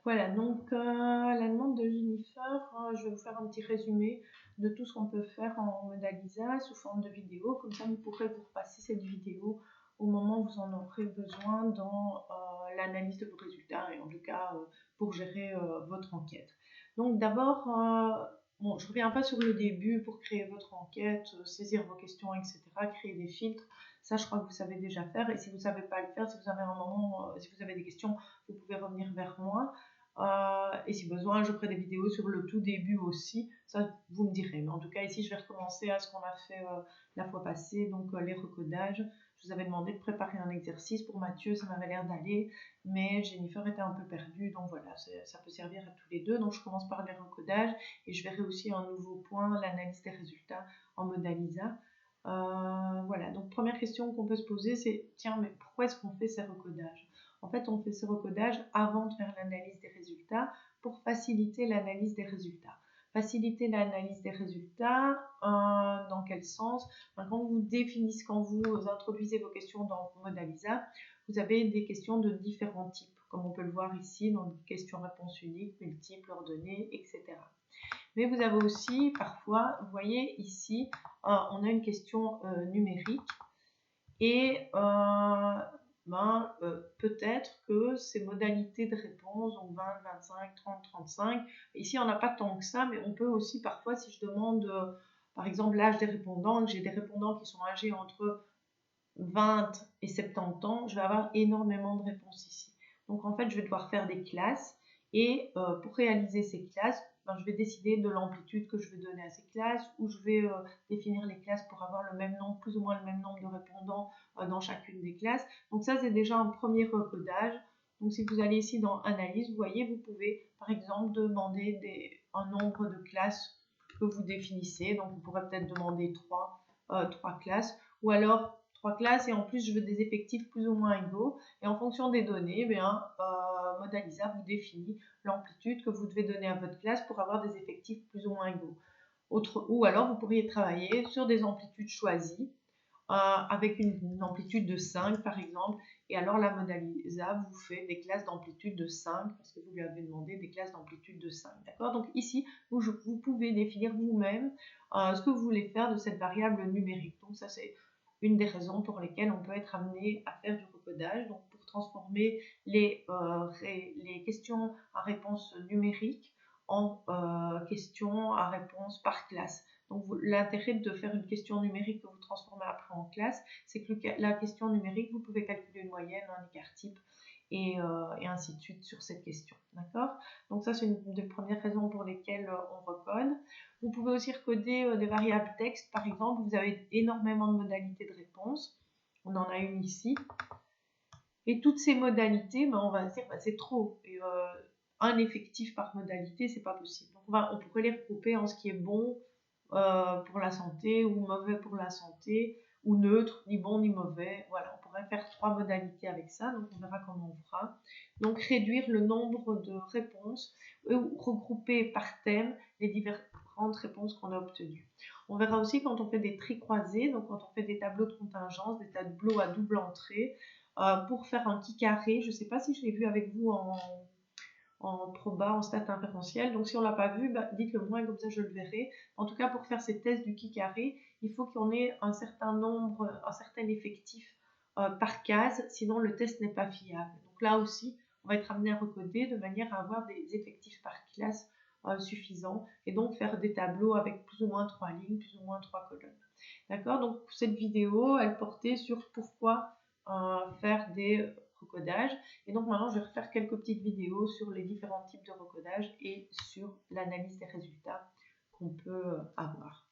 Voilà, donc la demande de Jennifer, je vais vous faire un petit résumé de tout ce qu'on peut faire en Modalisa sous forme de vidéo. Comme ça, vous pourrez vous repasser cette vidéo au moment où vous en aurez besoin dans l'analyse de vos résultats et en tout cas pour gérer votre enquête. Donc d'abord, bon, je ne reviens pas sur le début pour créer votre enquête, saisir vos questions, etc., créer des filtres. Ça, je crois que vous savez déjà faire. Et si vous ne savez pas le faire, si vous avez un moment, si vous avez des questions, vous pouvez revenir vers moi. Et si besoin, je ferai des vidéos sur le tout début aussi. Ça, vous me direz. Mais en tout cas, ici, je vais recommencer à ce qu'on a fait la fois passée, donc les recodages. Je vous avais demandé de préparer un exercice pour Mathieu, ça m'avait l'air d'aller, mais Jennifer était un peu perdue, donc voilà, ça peut servir à tous les deux. Donc je commence par les recodages et je verrai aussi un nouveau point, l'analyse des résultats en Modalisa. Voilà, donc première question qu'on peut se poser, c'est tiens, mais pourquoi est-ce qu'on fait ces recodages? En fait, on fait ce recodage avant de faire l'analyse des résultats pour faciliter l'analyse des résultats. Faciliter l'analyse des résultats, dans quel sens? Quand vous définissez, quand vous introduisez vos questions dans Modalisa, vous avez des questions de différents types, comme on peut le voir ici, donc questions-réponses uniques, multiples, ordonnées, etc. Mais vous avez aussi, parfois, vous voyez ici, on a une question numérique et peut-être que ces modalités de réponse, donc 20, 25, 30, 35, ici on n'a pas tant que ça, mais on peut aussi parfois, si je demande par exemple l'âge des répondants, que j'ai des répondants qui sont âgés entre 20 et 70 ans, je vais avoir énormément de réponses ici. Donc en fait, je vais devoir faire des classes et pour réaliser ces classes, je vais décider de l'amplitude que je vais donner à ces classes ou je vais définir les classes pour avoir le même nombre, plus ou moins le même nombre de répondants dans chacune des classes. Donc ça, c'est déjà un premier recodage. Donc si vous allez ici dans Analyse, vous voyez, vous pouvez par exemple demander un nombre de classes que vous définissez. Donc vous pourrez peut-être demander 3 classes ou alors 3 classes et en plus je veux des effectifs plus ou moins égaux et en fonction des données, Modalisa vous définit l'amplitude que vous devez donner à votre classe pour avoir des effectifs plus ou moins égaux. Ou alors vous pourriez travailler sur des amplitudes choisies avec une amplitude de 5 par exemple, et alors la Modalisa vous fait des classes d'amplitude de 5 parce que vous lui avez demandé des classes d'amplitude de 5, d'accord? Donc ici, vous pouvez définir vous-même ce que vous voulez faire de cette variable numérique. Donc ça, c'est une des raisons pour lesquelles on peut être amené à faire du recodage, donc pour transformer les questions à réponse numérique en questions à réponse par classe. Donc l'intérêt de faire une question numérique que vous transformez après en classe, c'est que la question numérique, vous pouvez calculer une moyenne, un écart type, et ainsi de suite sur cette question. D'accord? Donc ça, c'est une des premières raisons pour lesquelles on recode. Vous pouvez aussi recoder des variables texte. Par exemple, vous avez énormément de modalités de réponse. On en a une ici. Et toutes ces modalités, on va dire c'est trop. Et, un effectif par modalité, c'est pas possible. Donc on pourrait les regrouper en ce qui est bon pour la santé ou mauvais pour la santé ou neutre, ni bon ni mauvais. Voilà, on pourrait faire 3 modalités avec ça, donc on verra comment on fera. Donc réduire le nombre de réponses ou regrouper par thème les différentes réponses qu'on a obtenues. On verra aussi quand on fait des tri croisés, donc quand on fait des tableaux de contingence, des tableaux à double entrée, pour faire un petit carré. Je ne sais pas si je l'ai vu avec vous en proba, en stat inférentiel. Donc si on ne l'a pas vu, dites-le moi, comme ça je le verrai. En tout cas, pour faire ces tests du carré, il faut qu'on ait un certain nombre, un certain effectif par case, sinon le test n'est pas fiable. Donc là aussi, on va être amené à recoder de manière à avoir des effectifs par classe suffisants et donc faire des tableaux avec plus ou moins 3 lignes, plus ou moins 3 colonnes. D'accord? Donc cette vidéo, elle portait sur pourquoi faire des recodages. Et donc maintenant, je vais refaire quelques petites vidéos sur les différents types de recodage et sur l'analyse des résultats qu'on peut avoir.